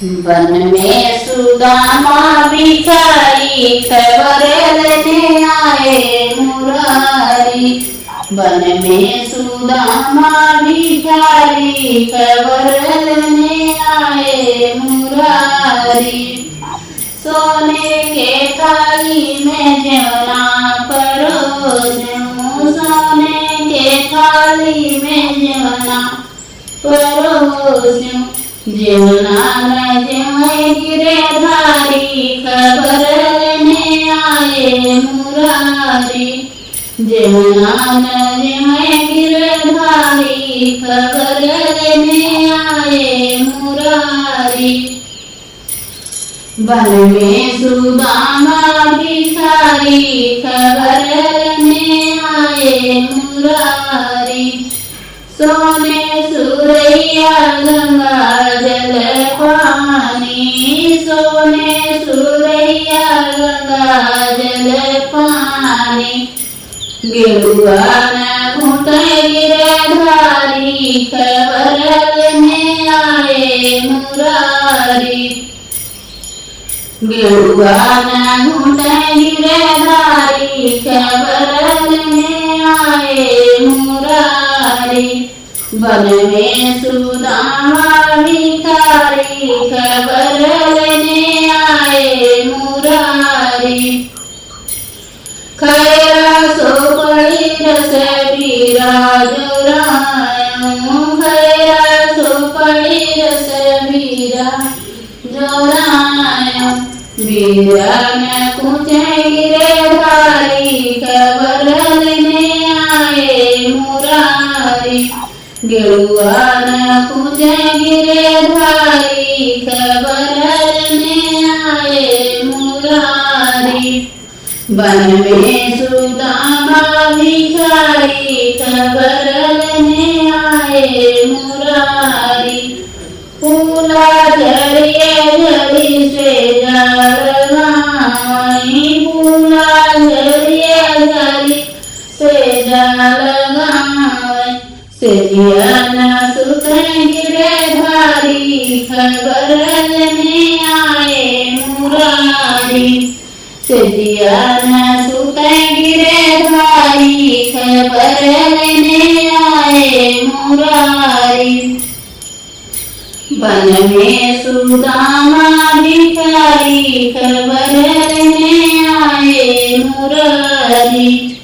One में सुदामा भिखारी खबर लेने आए मुरारी। वन में सुदामा भिखारी खबर लेने आए मुरारी। सोने के थाली में जेवना परोसूं, सोने के थाली में जेवना परोसूं। जेवना न जेवै गिरधारी खबर लेने आए मुरारी। जेवना न जेवै गिरधारी खबर लेने आए मुरारी। वन में सुदामा भिखारी खबर लेने आए मुरारी। सोने सुरैया गंगा जल पानी, सोने सुरैया गंगा जल पानी। गेरुआ न घुट गिरधारी खबर लेने आए मुरारी। गेरुआ न घुट गिरधारी खबर लेने आए मुरारी। वन में सुदामा भिखारी खबर लेने आए मुरारी। खैरा सो पड़ी रस बीरा जोरायूं, खैरा सो पड़ी रस बीरा जोरायूं। बीरा न कुचे गिरधारी खबर लेने आए मुरारी। गेरुआ न कुचे गिरधारी खबर लेने आए मुरारी। वन में सुदामा भिखारी खबर लेने आए मुरारी। फूला झरिए झरी से जल गाई, फूला झरिए झरी से जल गाई। सेजिया न सुते गिरधारी खबर लेने आए मुरारी। सेजिया न सुते गिरधारी खबर लेने आए मुरारी। वन में सुदामा भिखारी खबर लेने आए मुरारी।